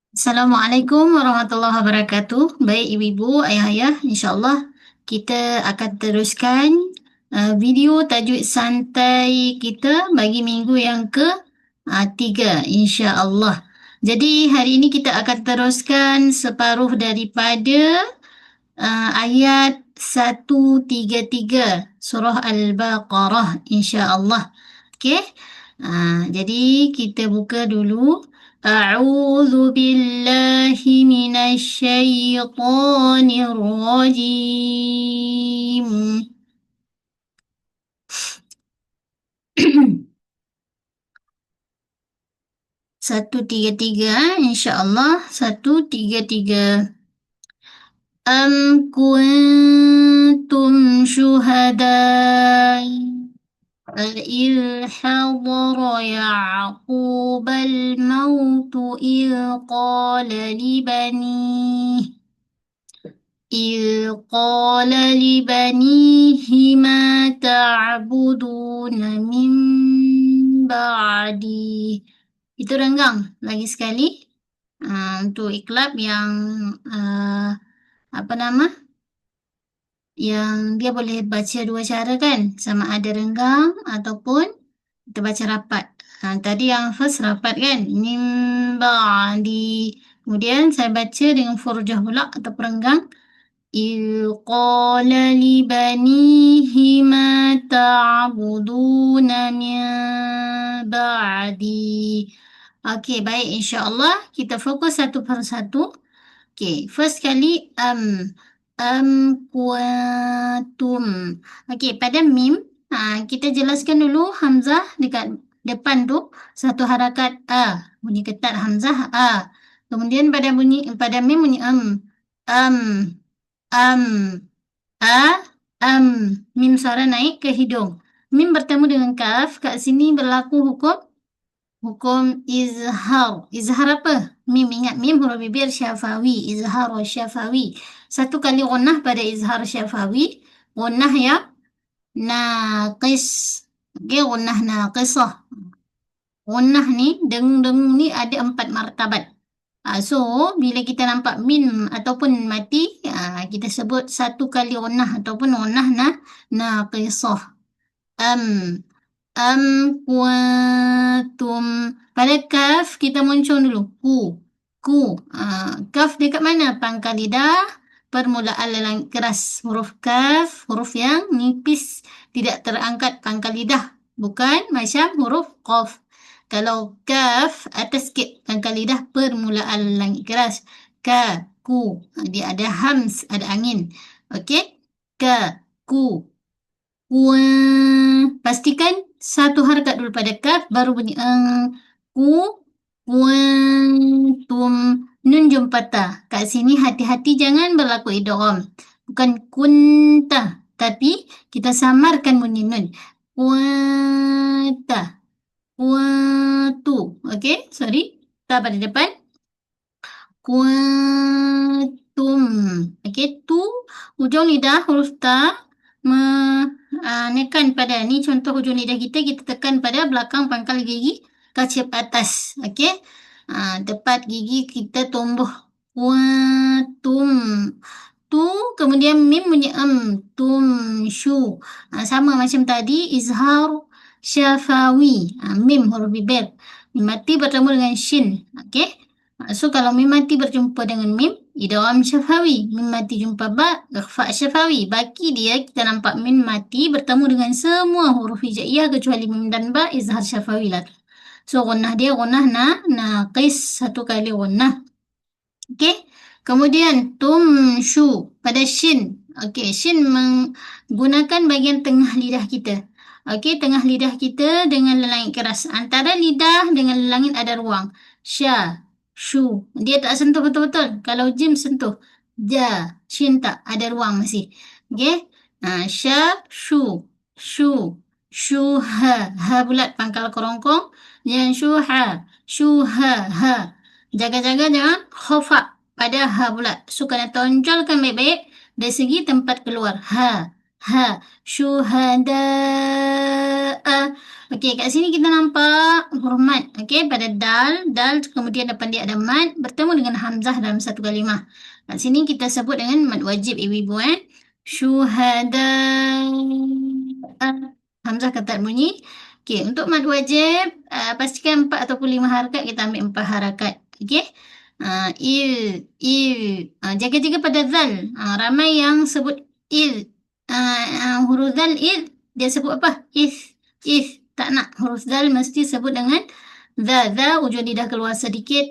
Assalamualaikum warahmatullahi wabarakatuh. Baik ibu-ibu, ayah-ayah, insya-Allah kita akan teruskan video tajuk santai kita bagi minggu yang ke 3 insya-Allah. Jadi hari ini kita akan teruskan separuh daripada ayat 133 surah Al-Baqarah insya-Allah. Okey. Jadi kita buka dulu. A'udzu billahi minasy syaithanir rajim. 133 insya-Allah 133. Am kuntum syuhada إذ حضر يعقوب الموت إذ قال لبنيه ما تعبدون من بعدي. Itu renggang. Lagi sekali. Untuk iklab yang apa nama? Yang dia boleh baca dua cara kan? Sama ada renggang ataupun kita baca rapat. Tadi yang first rapat kan? Min ba'di. Kemudian saya baca dengan furjah pula atau perenggang. إذ قال لبنيه ما تعبدون من بعدي. Okey, baik insya-Allah kita fokus satu persatu. Okey, first kali kuntum. Okey, pada mim kita jelaskan dulu hamzah dekat depan tu satu harakat bunyi ketat hamzah kemudian pada mim bunyi am am a am mim suara naik ke hidung. Mim bertemu dengan kaf, kat sini berlaku hukum izhar. Izhar apa? Mim, ingat mim huruf bibir syafawi. Izhar syafawi. Satu kali gunnah pada izhar syafawi. Gunnah yang naqis. Okay, gunnah naqisah. Gunnah ni, dengung-dengung ni ada 4 martabat. So, bila kita nampak min ataupun mati, kita sebut satu kali gunnah ataupun gunnah naqisah. Am kuntum. Pada kaf kita muncul dulu. Ku. Kaf dekat mana? Pangkal lidah. Permulaan lelang keras. Huruf kaf. Huruf yang nipis. Tidak terangkat pangkal lidah. Bukan macam huruf qaf. Kalau kaf atas sikit pangkal lidah permulaan lelang keras. Ka. Ku. Dia ada hams. Ada angin. Okey. Ka. Ku. Pastikan satu harakat dulu pada kaf baru bunyi kuntum nun jum patah. Kat sini hati-hati jangan berlaku idgham. Bukan kunta tapi kita samarkan bunyi nun. Kunta. Kuntu. Okey, sorry. Ta pada depan. Kuntum. Okey, tu hujung lidah huruf ta menekan pada ni contoh hujung lidah kita tekan pada belakang pangkal gigi kacip atas. Okey. Tepat gigi kita tumbuh. Tum. Tu kemudian mim bunyi tum syu. Sama macam tadi izhar syafawi. Mim huruf bibir. Mim mati bertemu dengan shin. Okey. So kalau mim mati berjumpa dengan mim, idgham syafawi. Mim mati jumpa ba, ikhfa syafawi. Baki dia kita nampak mim mati bertemu dengan semua huruf hijaiyah kecuali mim dan ba, izhar syafawi lah. So gunnah dia gunnah naqis, satu kali gunnah. Okey. Kemudian tumshu pada shin. Okey, shin menggunakan bahagian tengah lidah kita. Okey, tengah lidah kita dengan lelangit keras. Antara lidah dengan lelangit ada ruang. Sya. Shu. Dia tak sentuh betul-betul. Kalau jim sentuh. Ja. Shin tak. Ada ruang masih. Okey. Sya. Shu. Shu. Shuha. Ha bulat pangkal kerongkong. Jangan shuha. Shuha. Ha. Jaga-jaga jangan khofa pada ha bulat. So, kena tonjolkan baik-baik dari segi tempat keluar. Ha. Ha. Syuhada'a. Okey, kat sini kita nampak huruf mat. Okey, pada dal kemudian depan dia ada mat bertemu dengan hamzah dalam satu kalimah. Kat sini kita sebut dengan mat wajib ibu-ibu Syuhada. Hamzah ketat bunyi. Okey, untuk mat wajib pastikan 4 ataupun 5 harakat, kita ambil 4 harakat. Okey. Jaga-jaga pada zal. Ramai yang sebut il. Huruf zal il dia sebut apa? If. Tak nak. Huruf zal mesti sebut dengan za. Ujung lidah keluar sedikit.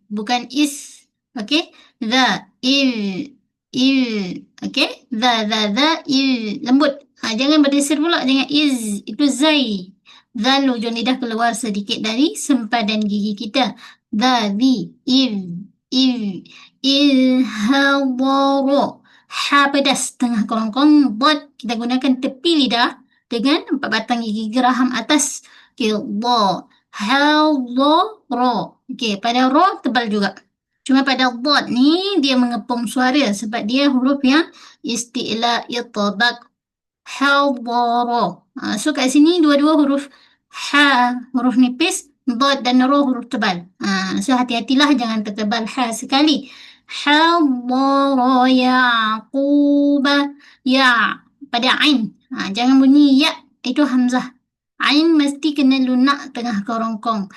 Bukan is. Okey. Za. Il. Okey. Za. Il. Lembut. Jangan berdesir pula. Jangan is. Itu zai. Zal ujung lidah keluar sedikit dari sempadan gigi kita. Ilhadaro. Ha pedas tengah kerongkong. Dot kita gunakan tepi lidah dengan 4 batang gigi geraham atas. Okey, do. Hadaro. Okey, pada ro tebal juga. Cuma pada dot ni dia mengepung suara sebab dia huruf yang isti'la itabak. Hadaro. So kat sini dua-dua huruf ha, huruf nipis, dot dan ro huruf tebal. So hati-hatilah jangan tertebal ha sekali. Hadara Yaquba. Ya pada ain. Jangan bunyi ya, itu hamzah. Ain mesti kena lunak tengah kerongkong.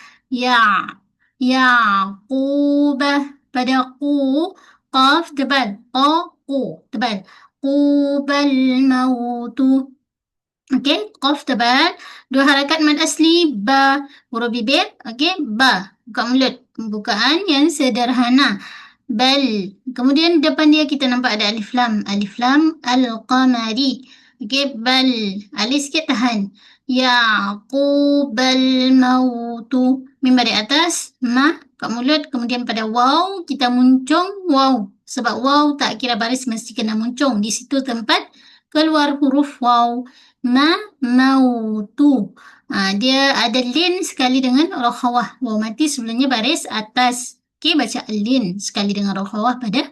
Yaquba. Pada ku, qaf tebal. Ku tebal. Qubal mautu. Okey, qaf tebal. 2 harakat mad asli, ba. Huruf bibir, okey, ba. Buka mulut. Pembukaan yang sederhana. Bal. Kemudian depan dia kita nampak ada alif lam. Alif lam al-qamari. Okey, bal. Alif sikit tahan. Yaqubal mautu. Mim dari atas, ma, kat mulut. Kemudian pada waw, kita muncung waw. Sebab waw tak kira baris mesti kena muncung. Di situ tempat keluar huruf waw. Mautu. Dia ada lin sekali dengan rokhawah. Waw mati sebelumnya baris atas. Okey, baca lin sekali dengan rokhawah pada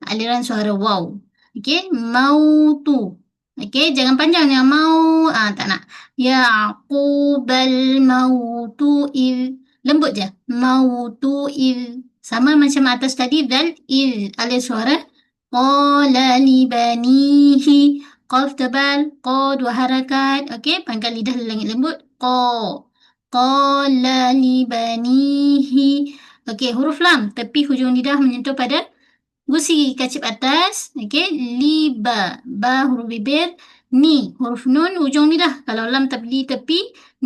aliran suara waw. Okey, mautu. Okey, jangan panjang yang mau. Tak nak. Yaqubal mautu il. Lembut je. Mautu il. Sama macam atas tadi, dal il. Alir suara. Qala li banihi. Qaf tebal. Qa 2 harakat. Okey, pangkal lidah langit lembut. Qa. Qala li banihi. Okey, huruf lam. Tepi hujung lidah menyentuh pada gusi kacip atas. Okey, liba. Ba huruf bibir. Ni huruf nun hujung lidah. Kalau lam tepi,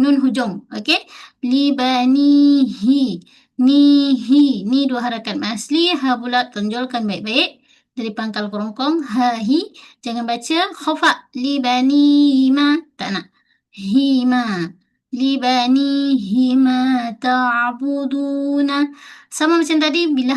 nun hujung. Okey, libanihi. Nihi. Ni 2 harakat asli. Ha pula tonjolkan baik-baik. Dari pangkal kerongkong. Ha, hi. Jangan baca khafa. Libanihima. Tak nak. Hima. Libanihima ta'buduna. Sama macam tadi, bila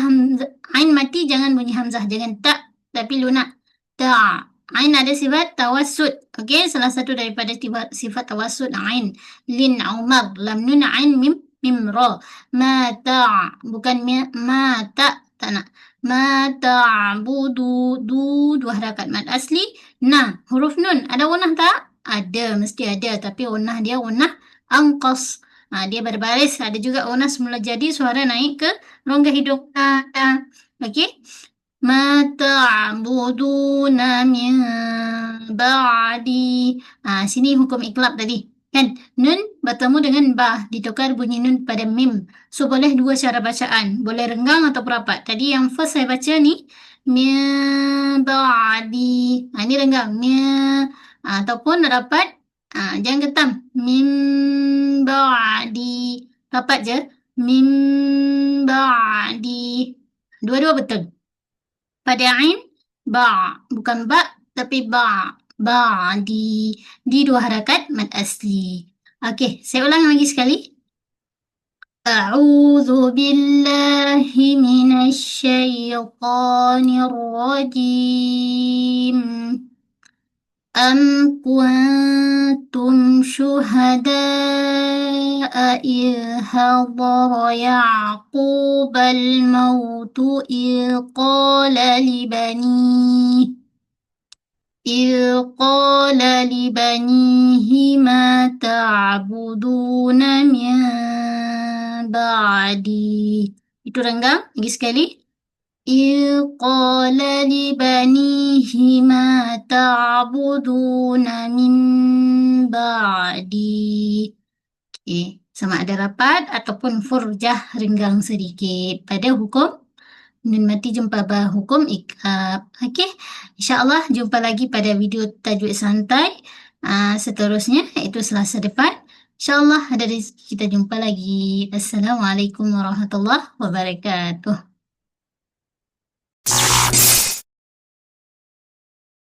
ain mati jangan bunyi hamzah. Jangan tak, tapi lunak. Ta. Ain ada sifat tawassut. Okey, salah satu daripada sifat tawassut ain. Lin Umar. Lam nun ain mim ra. Ma ta. Bukan ma ta. Tak nak. Ma ta'budu. Du 2 harakat mad asli. Nah, huruf nun ada unah tak? Ada, mesti ada. Tapi unah dia unah angkos. Dia berbaris. Ada juga unah semula jadi suara naik ke rongga hidung. Okey. Ma ta'buduna min ba'di. Sini hukum iklab tadi. Kan? Nun bertemu dengan ba. Ditukar bunyi nun pada mim. So, boleh 2 cara bacaan. Boleh renggang atau rapat. Tadi yang first saya baca ni. Min ba'di. Ni renggang. Ataupun rapat. Jangan getam. Min ba'di. Rapat je. Min ba'di. Dua-dua betul. Pada ain, ba. Bukan ba, tapi ba. Ba'di. Di 2 harakat mad asli. Okey, saya ulang lagi sekali. A'udzu billahi minasy syaithanir rajim. Am kuntum syuhada'a idh hadara Ya'qubal mautu idh qala li banihi إذ قال لبنيه ما تعبدون من بعدي. Itu renggang. Lagi sekali. إذ قال لبنيه ما تعبدون من بعدي. Okey, sama ada rapat ataupun furjah renggang sedikit. Pada hukum nun mati jumpa hukum ikab. Okey, insya-Allah jumpa lagi pada video tajwid santai seterusnya iaitu Selasa depan. Insya-Allah ada rezeki kita jumpa lagi. Assalamualaikum warahmatullahi wabarakatuh.